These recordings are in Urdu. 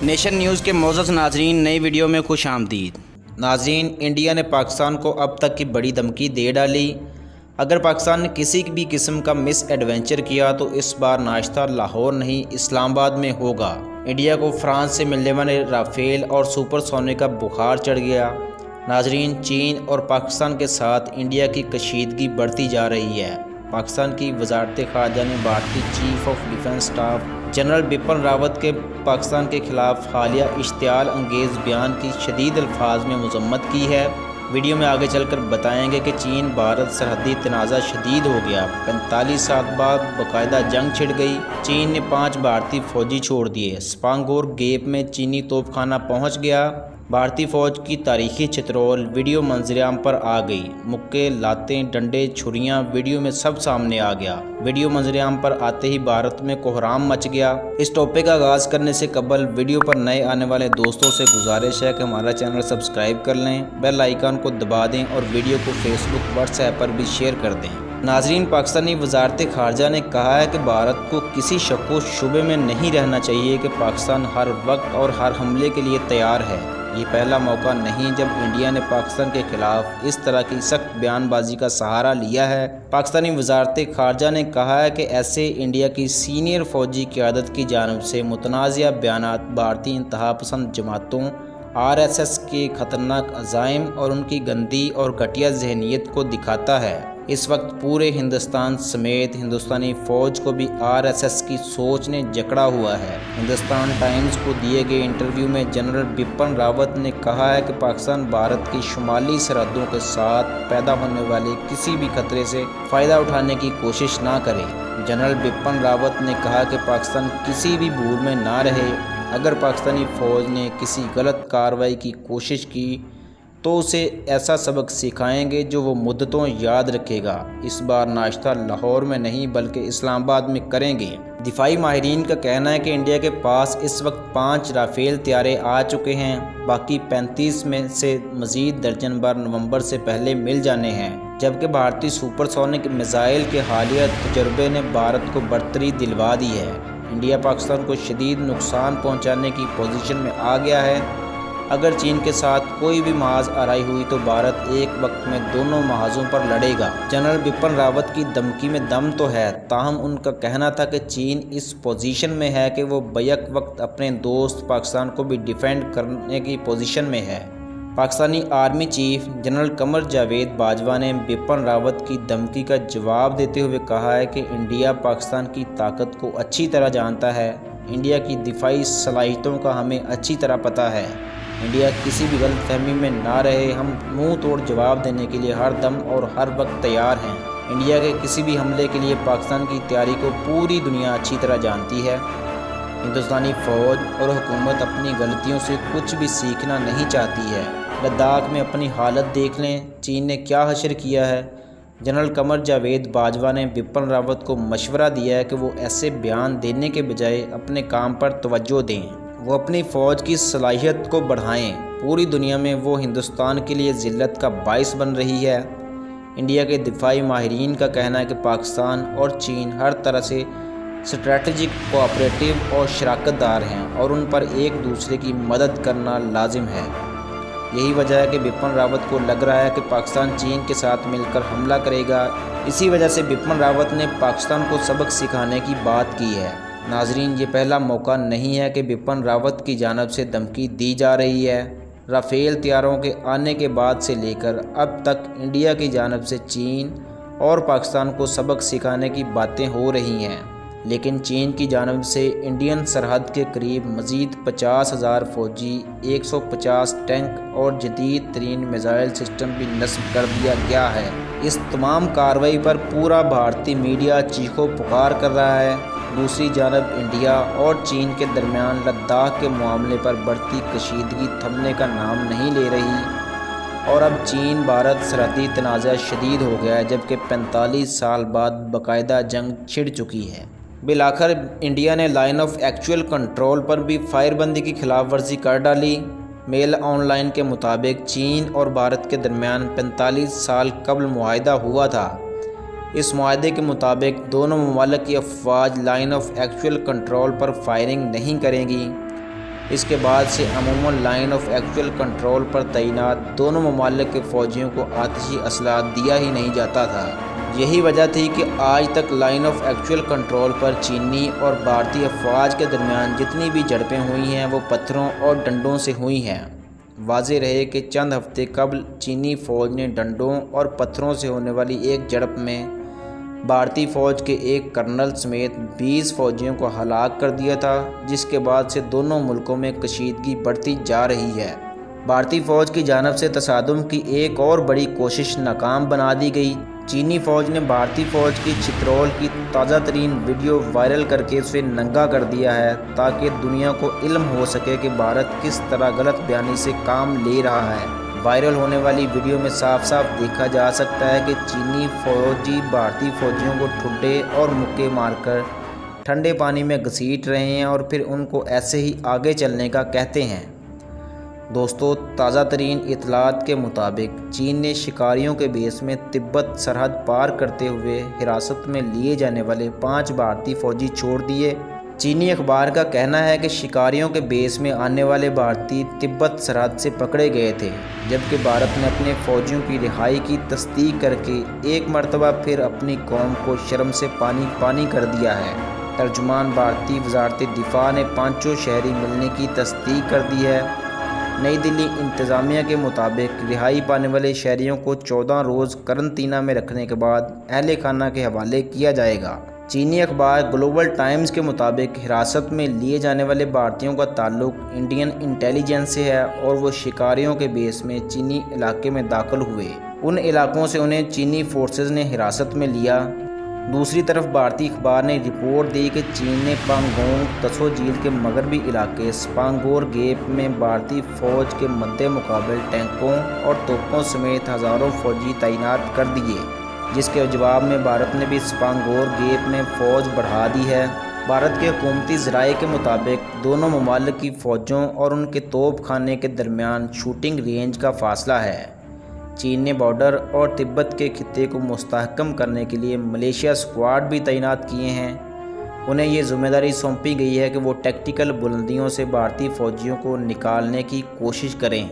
نیشن نیوز کے معزز ناظرین، نئی ویڈیو میں خوش آمدید۔ ناظرین، انڈیا نے پاکستان کو اب تک کی بڑی دھمکی دے ڈالی۔ اگر پاکستان نے کسی بھی قسم کا مس ایڈونچر کیا تو اس بار ناشتہ لاہور نہیں اسلام آباد میں ہوگا۔ انڈیا کو فرانس سے ملنے والے رافیل اور سپر سونک کا بخار چڑھ گیا۔ ناظرین، چین اور پاکستان کے ساتھ انڈیا کی کشیدگی بڑھتی جا رہی ہے۔ پاکستان کی وزارت خارجہ نے بھارتی chief of defence staff general Bipin Rawat کے پاکستان کے خلاف حالیہ اشتعال انگیز بیان کی شدید الفاظ میں مذمت کی ہے۔ ویڈیو میں آگے چل کر بتائیں گے کہ چین بھارت سرحدی تنازع شدید ہو گیا، 45 سال بعد باقاعدہ جنگ چھڑ گئی۔ چین نے 5 بھارتی فوجی چھوڑ دیے۔ سپانگور گیپ میں چینی توپ خانہ پہنچ گیا۔ بھارتی فوج کی تاریخی چترول ویڈیو منظر عام پر آ گئی۔ مکے، لاتیں، ڈنڈے، چھریاں ویڈیو میں سب سامنے آ گیا۔ ویڈیو منظر عام پر آتے ہی بھارت میں کوہرام مچ گیا۔ اس ٹاپک کا آغاز کرنے سے قبل ویڈیو پر نئے آنے والے دوستوں سے گزارش ہے کہ ہمارا چینل سبسکرائب کر لیں، بیل آئیکن کو دبا دیں اور ویڈیو کو فیس بک، واٹس ایپ پر بھی شیئر کر دیں۔ ناظرین، پاکستانی وزارت خارجہ نے کہا ہے کہ بھارت کو کسی شک و شبے میں نہیں رہنا چاہیے کہ پاکستان ہر وقت اور ہر حملے کے لیے تیار ہے۔ یہ پہلا موقع نہیں جب انڈیا نے پاکستان کے خلاف اس طرح کی سخت بیان بازی کا سہارا لیا ہے۔ پاکستانی وزارت خارجہ نے کہا ہے کہ ایسے انڈیا کی سینئر فوجی قیادت کی جانب سے متنازعہ بیانات بھارتی انتہا پسند جماعتوں RSS کے خطرناک عزائم اور ان کی گندی اور گھٹیا ذہنیت کو دکھاتا ہے۔ اس وقت پورے ہندوستان سمیت ہندوستانی فوج کو بھی RSS کی سوچ نے جکڑا ہوا ہے۔ ہندوستان ٹائمز کو دیے گئے انٹرویو میں جنرل بپن راوت نے کہا ہے کہ پاکستان بھارت کی شمالی سرحدوں کے ساتھ پیدا ہونے والے کسی بھی خطرے سے فائدہ اٹھانے کی کوشش نہ کرے۔ جنرل بپن راوت نے کہا کہ پاکستان کسی بھی بھول میں نہ رہے۔ اگر پاکستانی فوج نے کسی غلط کارروائی کی کوشش کی تو اسے ایسا سبق سکھائیں گے جو وہ مدتوں یاد رکھے گا۔ اس بار ناشتہ لاہور میں نہیں بلکہ اسلام آباد میں کریں گے۔ دفاعی ماہرین کا کہنا ہے کہ انڈیا کے پاس اس وقت 5 رافیل طیارے آ چکے ہیں، باقی 35 میں سے مزید درجن بھر نومبر سے پہلے مل جانے ہیں، جبکہ بھارتی سپر سونک میزائل کے حالیہ تجربے نے بھارت کو برتری دلوا دی ہے۔ انڈیا پاکستان کو شدید نقصان پہنچانے کی پوزیشن میں آ گیا ہے۔ اگر چین کے ساتھ کوئی بھی محاذ آرائی ہوئی تو بھارت ایک وقت میں دونوں محاذوں پر لڑے گا۔ جنرل بپن راوت کی دھمکی میں دم تو ہے، تاہم ان کا کہنا تھا کہ چین اس پوزیشن میں ہے کہ وہ بیک وقت اپنے دوست پاکستان کو بھی ڈیفینڈ کرنے کی پوزیشن میں ہے۔ Pakistani army chief general Qamar Javed Bajwa نے بپن راوت کی دھمکی کا جواب دیتے ہوئے کہا ہے کہ انڈیا پاکستان کی طاقت کو اچھی طرح جانتا ہے۔ انڈیا کی دفاعی صلاحیتوں کا ہمیں اچھی طرح پتہ ہے۔ انڈیا کسی بھی غلط فہمی میں نہ رہے، ہم منہ توڑ جواب دینے کے لیے ہر دم اور ہر وقت تیار ہیں۔ انڈیا کے کسی بھی حملے کے لیے پاکستان کی تیاری کو پوری دنیا اچھی طرح جانتی ہے۔ ہندوستانی فوج اور حکومت اپنی غلطیوں سے کچھ بھی سیکھنا نہیں چاہتی ہے۔ لداخ میں اپنی حالت دیکھ لیں، چین نے کیا حشر کیا ہے۔ جنرل قمر جاوید باجوہ نے بپن راوت کو مشورہ دیا ہے کہ وہ ایسے بیان دینے کے بجائے اپنے کام پر توجہ دیں۔ وہ اپنی فوج کی صلاحیت کو بڑھائیں۔ پوری دنیا میں وہ ہندوستان کے لیے ذلت کا باعث بن رہی ہے۔ انڈیا کے دفاعی ماہرین کا کہنا ہے کہ پاکستان اور چین ہر طرح سے اسٹریٹجک، کوآپریٹو اور شراکت دار ہیں اور ان پر ایک دوسرے کی مدد کرنا لازم ہے۔ یہی وجہ ہے کہ بپن راوت کو لگ رہا ہے کہ پاکستان چین کے ساتھ مل کر حملہ کرے گا۔ اسی وجہ سے بپن راوت نے پاکستان کو سبق سکھانے کی بات کی ہے۔ ناظرین، یہ پہلا موقع نہیں ہے کہ بپن راوت کی جانب سے دھمکی دی جا رہی ہے۔ رافیل طیاروں کے آنے کے بعد سے لے کر اب تک انڈیا کی جانب سے چین اور پاکستان کو سبق سکھانے کی باتیں ہو رہی ہیں، لیکن چین کی جانب سے انڈین سرحد کے قریب مزید 50,000 فوجی، 150 ٹینک اور جدید ترین میزائل سسٹم بھی نصب کر دیا گیا ہے۔ اس تمام کارروائی پر پورا بھارتی میڈیا چیخو پکار کر رہا ہے۔ دوسری جانب انڈیا اور چین کے درمیان لداخ کے معاملے پر بڑھتی کشیدگی تھمنے کا نام نہیں لے رہی اور اب چین بھارت سرحدی تنازع شدید ہو گیا ہے، جبکہ 45 سال بعد باقاعدہ جنگ چھڑ چکی ہے۔ بالآخر انڈیا نے لائن آف ایکچوئل کنٹرول پر بھی فائر بندی کی خلاف ورزی کر ڈالی۔ میل آن لائن کے مطابق چین اور بھارت کے درمیان 45 سال قبل معاہدہ ہوا تھا۔ اس معاہدے کے مطابق دونوں ممالک کی افواج line of actual control per firing نہیں کریں گی۔ اس کے بعد سے عموماً لائن آف ایکچوئل کنٹرول پر تعینات دونوں ممالک کے فوجیوں کو آتشی اسلحہ دیا ہی نہیں جاتا تھا۔ یہی وجہ تھی کہ آج تک لائن آف ایکچوئل کنٹرول پر چینی اور بھارتی افواج کے درمیان جتنی بھی جھڑپیں ہوئی ہیں وہ پتھروں اور ڈنڈوں سے ہوئی ہیں۔ واضح رہے کہ چند ہفتے قبل چینی فوج نے ڈنڈوں اور پتھروں سے ہونے والی ایک جھڑپ میں بھارتی فوج کے ایک کرنل سمیت 20 فوجیوں کو ہلاک کر دیا تھا، جس کے بعد سے دونوں ملکوں میں کشیدگی بڑھتی جا رہی ہے۔ بھارتی فوج کی جانب سے تصادم کی ایک اور بڑی کوشش ناکام بنا دی گئی۔ چینی فوج نے بھارتی فوج کی چترول کی تازہ ترین ویڈیو وائرل کر کے اسے ننگا کر دیا ہے تاکہ دنیا کو علم ہو سکے کہ بھارت کس طرح غلط بیانی سے کام لے رہا ہے۔ وائرل ہونے والی ویڈیو میں صاف صاف دیکھا جا سکتا ہے کہ چینی فوجی بھارتی فوجیوں کو ٹھڈے اور مکے مار کر ٹھنڈے پانی میں گھسیٹ رہے ہیں اور پھر ان کو ایسے ہی آگے چلنے کا کہتے ہیں۔ دوستو، تازہ ترین اطلاعات کے مطابق چین نے شکاریوں کے بیس میں تبت سرحد پار کرتے ہوئے حراست میں لیے جانے والے 5 بھارتی فوجی چھوڑ دیے۔ چینی اخبار کا کہنا ہے کہ شکاریوں کے بیس میں آنے والے بھارتی تبت سرحد سے پکڑے گئے تھے، جبکہ بھارت نے اپنے فوجیوں کی رہائی کی تصدیق کر کے ایک مرتبہ پھر اپنی قوم کو شرم سے پانی پانی کر دیا ہے۔ ترجمان بھارتی وزارت دفاع نے 5 شہری ملنے کی تصدیق کر دی ہے۔ نئی دلی انتظامیہ کے مطابق رہائی پانے والے شہریوں کو 14 روز قرنطینہ میں رکھنے کے بعد اہل خانہ کے حوالے کیا جائے گا۔ چینی اخبار گلوبل ٹائمز کے مطابق حراست میں لیے جانے والے بھارتیوں کا تعلق انڈین انٹیلی جنس سے ہے اور وہ شکاریوں کے بیس میں چینی علاقے میں داخل ہوئے۔ ان علاقوں سے انہیں چینی فورسز نے حراست میں لیا۔ دوسری طرف بھارتی اخبار نے رپورٹ دی کہ چین نے پانگونگ تسو جھیل کے مغربی علاقے سپانگور گیپ میں بھارتی فوج کے مد مقابل ٹینکوں اور توپوں سمیت ہزاروں فوجی تعینات کر دیے، جس کے جواب میں بھارت نے بھی سپانگور گیپ میں فوج بڑھا دی ہے۔ بھارت کے حکومتی ذرائع کے مطابق دونوں ممالک کی فوجوں اور ان کے توپ خانے کے درمیان شوٹنگ رینج کا فاصلہ ہے۔ چین نے بارڈر اور تبت کے خطے کو مستحکم کرنے کے لیے ملیشیا اسکواڈ بھی تعینات کیے ہیں۔ انہیں یہ ذمہ داری سونپی گئی ہے کہ وہ ٹیکٹیکل بلندیوں سے بھارتی فوجیوں کو نکالنے کی کوشش کریں۔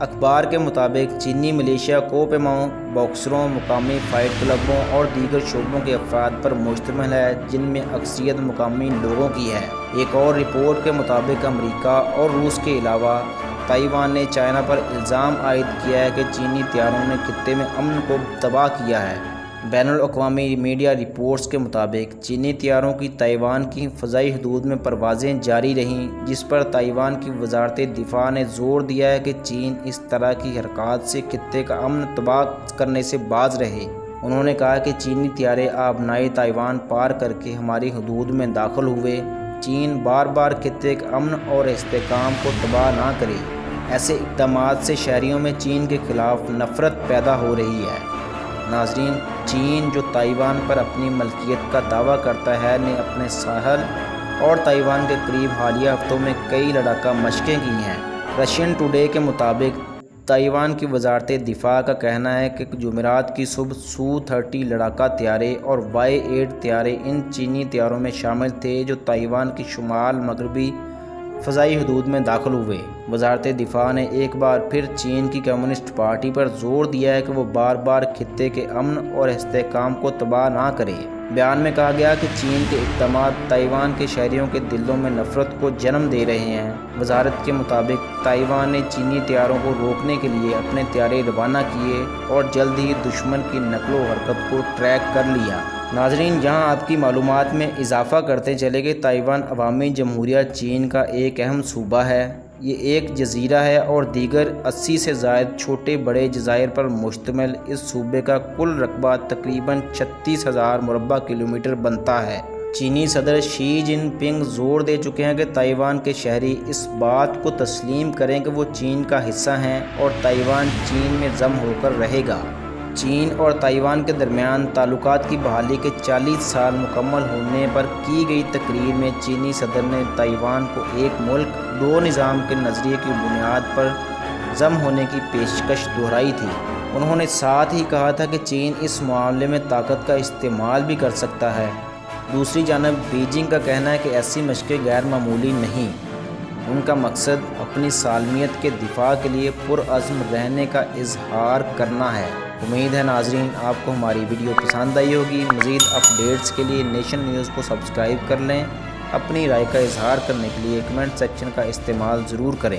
اخبار کے مطابق چینی ملیشیا کوپیماؤں باکسروں، مقامی فائٹ کلبوں اور دیگر شعبوں کے افراد پر مشتمل ہے، جن میں اکثریت مقامی لوگوں کی ہے۔ ایک اور رپورٹ کے مطابق امریکہ اور روس کے علاوہ تائیوان نے چائنا پر الزام عائد کیا ہے کہ چینی طیاروں نے خطے میں امن کو تباہ کیا ہے۔ بین الاقوامی میڈیا رپورٹس کے مطابق چینی طیاروں کی تائیوان کی فضائی حدود میں پروازیں جاری رہیں، جس پر تائیوان کی وزارت دفاع نے زور دیا ہے کہ چین اس طرح کی حرکات سے خطے کا امن تباہ کرنے سے باز رہے۔ انہوں نے کہا کہ چینی طیارے آبنائی تائیوان پار کر کے ہماری حدود میں داخل ہوئے۔ چین بار بار خطے کے امن اور استحکام کو تباہ نہ کرے۔ ایسے اقدامات سے شہریوں میں چین کے خلاف نفرت پیدا ہو رہی ہے۔ ناظرین، چین جو تائیوان پر اپنی ملکیت کا دعویٰ کرتا ہے نے اپنے ساحل اور تائیوان کے قریب حالیہ ہفتوں میں کئی لڑاکا مشقیں کی ہیں۔ رشین ٹوڈے کے مطابق تائیوان کی وزارت دفاع کا کہنا ہے کہ جمعرات کی صبح سو-30 لڑاکا طیارے اور Y-8 طیارے ان چینی طیاروں میں شامل تھے جو تائیوان کی شمال مغربی فضائی حدود میں داخل ہوئے۔ وزارت دفاع نے ایک بار پھر چین کی کمیونسٹ پارٹی پر زور دیا ہے کہ وہ بار بار خطے کے امن اور استحکام کو تباہ نہ کرے۔ بیان میں کہا گیا کہ چین کے اقدامات تائیوان کے شہریوں کے دلوں میں نفرت کو جنم دے رہے ہیں۔ وزارت کے مطابق تائیوان نے چینی طیاروں کو روکنے کے لیے اپنے طیارے روانہ کیے اور جلد ہی دشمن کی نقل و حرکت کو ٹریک کر لیا۔ ناظرین، جہاں آپ کی معلومات میں اضافہ کرتے چلے کہ تائیوان عوامی جمہوریہ چین کا ایک اہم صوبہ ہے۔ یہ ایک جزیرہ ہے اور دیگر 80 سے زائد چھوٹے بڑے جزائر پر مشتمل اس صوبے کا کل رقبہ تقریباً 36,000 مربع کلومیٹر بنتا ہے۔ چینی صدر شی جن پنگ زور دے چکے ہیں کہ تائیوان کے شہری اس بات کو تسلیم کریں کہ وہ چین کا حصہ ہیں اور تائیوان چین میں ضم ہو کر رہے گا۔ چین اور تائیوان کے درمیان تعلقات کی بحالی کے 40 سال مکمل ہونے پر کی گئی تقریر میں چینی صدر نے تائیوان کو ایک ملک دو نظام کے نظریے کی بنیاد پر ضم ہونے کی پیشکش دہرائی تھی۔ انہوں نے ساتھ ہی کہا تھا کہ چین اس معاملے میں طاقت کا استعمال بھی کر سکتا ہے۔ دوسری جانب بیجنگ کا کہنا ہے کہ ایسی مشقیں غیر معمولی نہیں۔ ان کا مقصد اپنی سالمیت کے دفاع کے لیے پرعزم رہنے کا اظہار کرنا ہے۔ امید ہے ناظرین آپ کو ہماری ویڈیو پسند آئی ہوگی۔ مزید اپڈیٹس کے لیے نیشن نیوز کو سبسکرائب کر لیں۔ اپنی رائے کا اظہار کرنے کے لیے کمنٹ سیکشن کا استعمال ضرور کریں۔